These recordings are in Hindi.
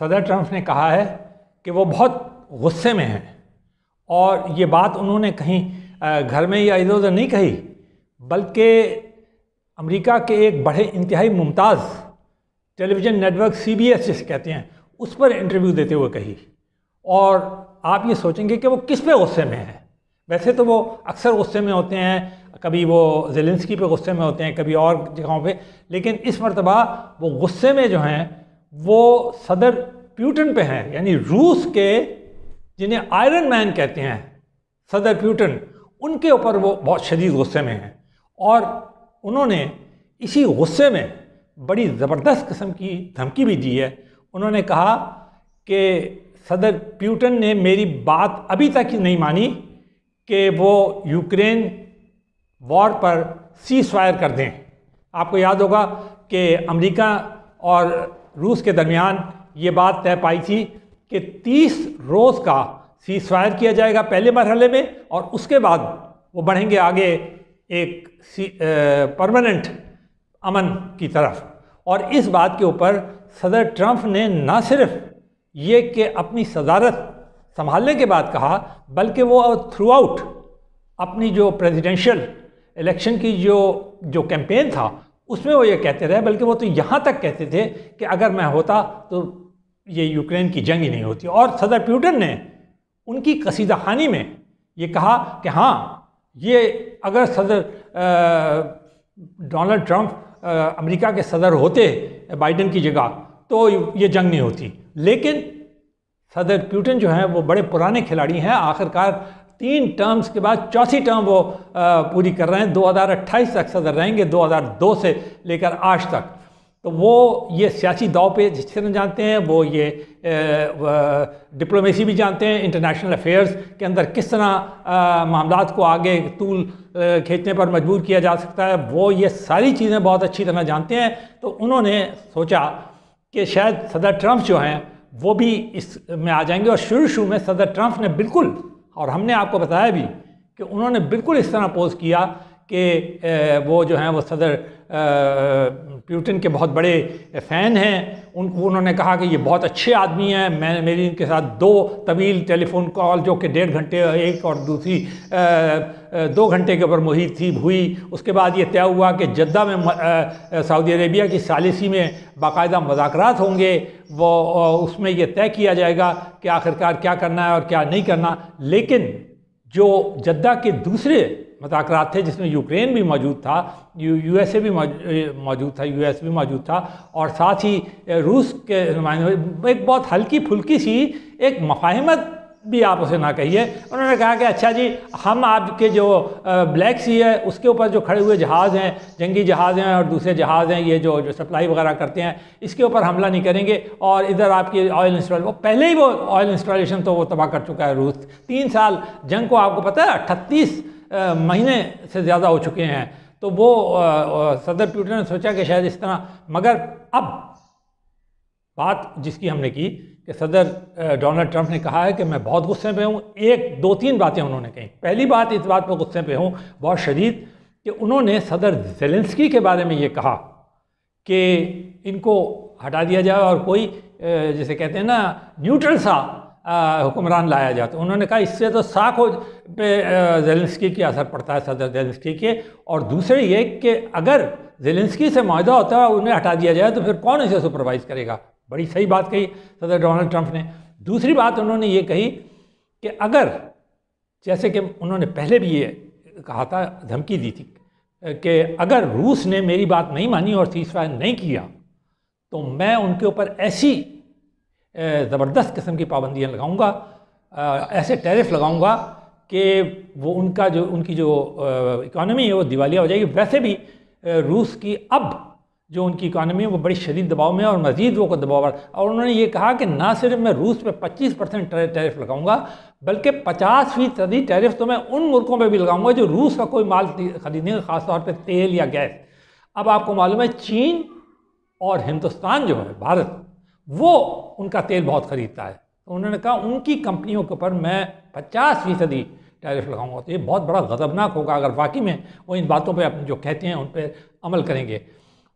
सदर ट्रंप ने कहा है कि वो बहुत गुस्से में हैं और ये बात उन्होंने कहीं घर में या इधर उधर नहीं कही, बल्कि अमेरिका के एक बड़े इंतहाई मुमताज़ टेलीविज़न नेटवर्क CBS जिसे कहते हैं उस पर इंटरव्यू देते हुए कही। और आप ये सोचेंगे कि वो किस पे गुस्से में है। वैसे तो वो अक्सर गुस्से में होते हैं, कभी वो ज़ेलेंस्की पे गुस्से में होते हैं, कभी और जगहों पे, लेकिन इस मरतबा वो गुस्से में जो हैं वो सदर प्यूटन पे हैं, यानी रूस के जिन्हें आयरन मैन कहते हैं सदर प्यूटन, उनके ऊपर वो बहुत शदीद गुस्से में हैं। और उन्होंने इसी गुस्से में बड़ी ज़बरदस्त किस्म की धमकी भी दी है। उन्होंने कहा कि सदर प्यूटन ने मेरी बात अभी तक ही नहीं मानी कि वो यूक्रेन वॉर पर सीज़फायर कर दें। आपको याद होगा कि अमेरिका और रूस के दरमियान ये बात तय पाई थी कि 30 रोज़ का सीज़फायर किया जाएगा पहले मरहले में, और उसके बाद वो बढ़ेंगे आगे एक परमानेंट अमन की तरफ। और इस बात के ऊपर सदर ट्रंप ने न सिर्फ ये कि अपनी सदारत संभालने के बाद कहा, बल्कि वो थ्रू आउट अपनी जो प्रेसिडेंशियल इलेक्शन की जो कैंपेन था उसमें वो ये कहते रहे, बल्कि वो तो यहाँ तक कहते थे कि अगर मैं होता तो ये यूक्रेन की जंग ही नहीं होती। और सदर प्यूटन ने उनकी कसीदा खानी में ये कहा कि हाँ, ये अगर सदर डोनाल्ड ट्रंप अमेरिका के सदर होते बाइडेन की जगह तो ये जंग नहीं होती। लेकिन सदर प्यूटन जो हैं वो बड़े पुराने खिलाड़ी हैं, आखिरकार 3 टर्म्स के बाद चौथी टर्म वो पूरी कर रहे हैं। 2028 तक सदर रहेंगे, 2002 से लेकर आज तक। तो वो ये सियासी दाव पे जिस तरह जानते हैं, वो ये डिप्लोमेसी भी जानते हैं, इंटरनेशनल अफेयर्स के अंदर किस तरह मामलात को आगे तूल खींचने पर मजबूर किया जा सकता है, वो ये सारी चीज़ें बहुत अच्छी तरह जानते हैं। तो उन्होंने सोचा कि शायद सदर ट्रंप जो हैं वो भी इसमें आ जाएंगे। और शुरू में सदर ट्रंप ने बिल्कुल, और हमने आपको बताया भी कि उन्होंने बिल्कुल इस तरह पोज किया कि वो जो हैं वो सदर प्यूटन के बहुत बड़े फ़ैन हैं। उन्होंने कहा कि ये बहुत अच्छे आदमी हैं। मेरी इनके साथ 2 तवील टेलीफोन कॉल जो कि 1.5 घंटे एक और दूसरी 2 घंटे के ऊपर मुहित थी हुई। उसके बाद ये तय हुआ कि जद्दा में सऊदी अरेबिया की सालिसी में बाकायदा मुज़ाकरात होंगे। वो उसमें ये तय किया जाएगा कि आखिरकार क्या करना है और क्या नहीं करना। लेकिन जो जद्दा के दूसरे मुज़ाकरात थे जिसमें यूक्रेन भी मौजूद था, USA भी मौजूद था, US भी मौजूद था, और साथ ही रूस के नुमाइंदे, एक बहुत हल्की फुल्की सी एक मफाहिमत भी आप उसे ना कहिए। उन्होंने कहा कि अच्छा जी, हम आपके जो ब्लैक सी है उसके ऊपर जो खड़े हुए जहाज़ हैं, जंगी जहाज़ हैं और दूसरे जहाज़ हैं, ये जो सप्लाई वगैरह करते हैं, इसके ऊपर हमला नहीं करेंगे। और इधर आपकी ऑयल इंस्टॉल, पहले ही वो ऑयल इंस्टॉलेशन तो वो तबाह कर चुका है रूस। 3 साल जंग को आपको पता है 38 महीने से ज़्यादा हो चुके हैं। तो वो सदर प्यूटन ने सोचा कि शायद इस तरह, मगर अब बात जिसकी हमने की कि सदर डोनाल्ड ट्रंप ने कहा है कि मैं बहुत गुस्से पे हूँ। 1, 2, 3 बातें उन्होंने कही। पहली बात, इस बात पर गुस्से पे हूँ बहुत शदीद कि उन्होंने सदर ज़ेलेंस्की के बारे में ये कहा कि इनको हटा दिया जाए और कोई जिसे कहते हैं ना न्यूट्रल सा हुक्मरान लाया जाए। तो उन्होंने कहा इससे तो साख पे ज़ेलेंस्की की असर पड़ता है, सदर ज़ेलेंस्की के। और दूसरे ये कि अगर ज़ेलेंस्की से मुआहदा होता है उन्हें हटा दिया जाए तो फिर कौन इसे सुपरवाइज़ करेगा। बड़ी सही बात कही सदर डोनाल्ड ट्रंप ने। दूसरी बात उन्होंने ये कही कि अगर, जैसे कि उन्होंने पहले भी ये कहा था, धमकी दी थी कि अगर रूस ने मेरी बात नहीं मानी और सीज़फायर नहीं किया तो मैं उनके ऊपर ऐसी ज़बरदस्त किस्म की पाबंदियाँ लगाऊंगा, ऐसे टैरिफ लगाऊंगा कि वो उनकी जो इकॉनमी है वो दिवालिया हो जाएगी। वैसे भी रूस की अब जो उनकी इकॉनमी है वो बड़ी शदीद दबाव में है और मज़ीद वो को दबाव। और उन्होंने ये कहा कि ना सिर्फ मैं रूस पे 25% टैरिफ लगाऊंगा, बल्कि 50% टैरिफ तो मैं उन मुल्कों पे भी लगाऊंगा जो रूस का कोई माल खरीदेंगे, ख़ासतौर पे तेल या गैस। अब आपको मालूम है चीन और हिंदुस्तान जो है, भारत, वो उनका तेल बहुत ख़रीदता है। तो उन्होंने कहा उनकी कंपनियों के ऊपर मैं 50% टैरिफ लगाऊंगा। तो ये बहुत बड़ा गज़बनाक होगा अगर वाकई में वो इन बातों पे अपने जो कहते हैं उन पर अमल करेंगे।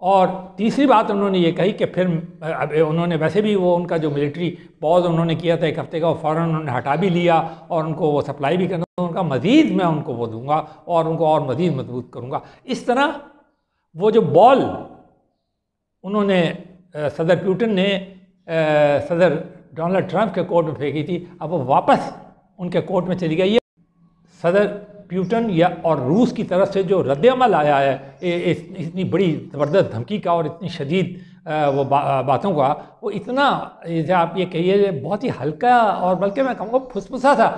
और तीसरी बात उन्होंने ये कही कि फिर अब उन्होंने वैसे भी वो उनका जो मिलिट्री पॉज उन्होंने किया था 1 हफ्ते का, वो फ़ौरन उन्होंने हटा भी लिया और उनको वो सप्लाई भी करना, उनका मज़ीद मैं उनको वो दूंगा और उनको और मज़ीद मजबूत करूँगा। इस तरह वो जो बॉल उन्होंने सदर पुतिन ने सदर डोनाल्ड ट्रंप के कोर्ट में फेंकी थी, अब वो वापस उनके कोर्ट में चली गई है। सदर पुतिन या और रूस की तरफ से जो रद्दअमल आया है इतनी बड़ी ज़बरदस्त धमकी का और इतनी शदीद वो बातों का, वो इतना, जैसे आप ये कहिए, बहुत ही हल्का और बल्कि मैं कहूँगा फुसफुसा सा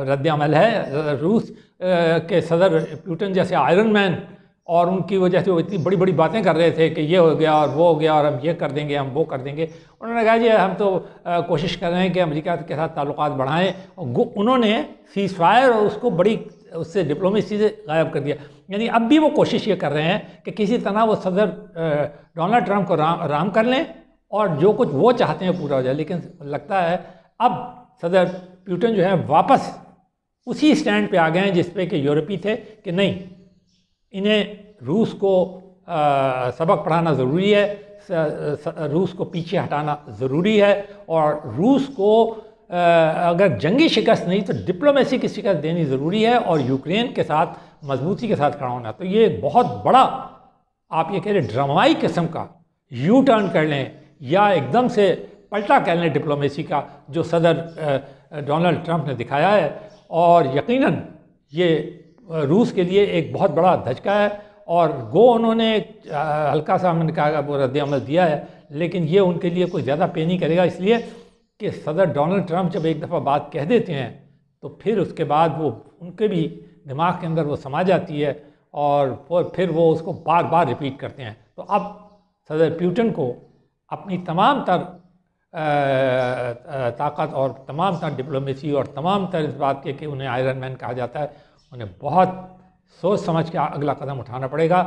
रद्दअमल है। रूस के सदर पुतिन जैसे आयरन मैन और उनकी वजह से वो इतनी बड़ी बड़ी बातें कर रहे थे कि ये हो गया और वो हो गया और हम ये कर देंगे, हम वो कर देंगे। उन्होंने कहा जी हम तो कोशिश कर रहे हैं कि अमेरिका के साथ ताल्लुकात बढ़ाएं, और उन्होंने सीज़ फायर और उसको बड़ी उससे डिप्लोमेसी से गायब कर दिया। यानी अब भी वो कोशिश ये कर रहे हैं कि किसी तरह वो सदर डोनाल्ड ट्रंप को राम कर लें और जो कुछ वो चाहते हैं पूरा हो जाए। लेकिन लगता है अब सदर पुतिन जो है वापस उसी स्टैंड पे आ गए हैं जिस पे कि यूरोपी थे कि नहीं, इन्हें रूस को सबक पढ़ाना ज़रूरी है, रूस को पीछे हटाना ज़रूरी है, और रूस को अगर जंगी शिकस्त नहीं तो डिप्लोमेसी की शिकस्त देनी ज़रूरी है और यूक्रेन के साथ मजबूती के साथ खड़ा होना। तो ये बहुत बड़ा, आप ये कह रहे ड्रामाई किस्म का यू टर्न कर लें या एकदम से पलटा कर लें डिप्लोमेसी का जो सदर डोनाल्ड ट्रंप ने दिखाया है, और यकीनन ये रूस के लिए एक बहुत बड़ा धचका है। और उन्होंने हल्का सा, मैंने कहा, वो रद्दअमल दिया है, लेकिन ये उनके लिए कोई ज़्यादा पे नहीं करेगा, इसलिए कि सदर डोनाल्ड ट्रंप जब एक दफ़ा बात कह देते हैं तो फिर उसके बाद वो उनके भी दिमाग के अंदर वो समा जाती है और फिर वो उसको बार बार रिपीट करते हैं। तो अब सदर पुतिन को अपनी तमाम तर ताकत और तमाम तर डिप्लोमेसी और तमाम तर इस बात के कि उन्हें आयरन मैन कहा जाता है, उन्हें बहुत सोच समझ के अगला कदम उठाना पड़ेगा,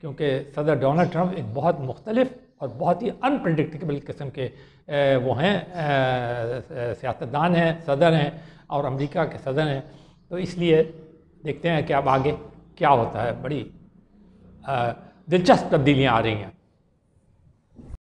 क्योंकि सदर डोनाल्ड ट्रंप एक बहुत मुख्तलिफ और बहुत ही अनप्रडिक्टेबल किस्म के वो हैं, सियासतदान हैं, सदर हैं और अमेरिका के सदर हैं। तो इसलिए देखते हैं कि अब आगे क्या होता है। बड़ी दिलचस्प तब्दीलियाँ आ रही हैं।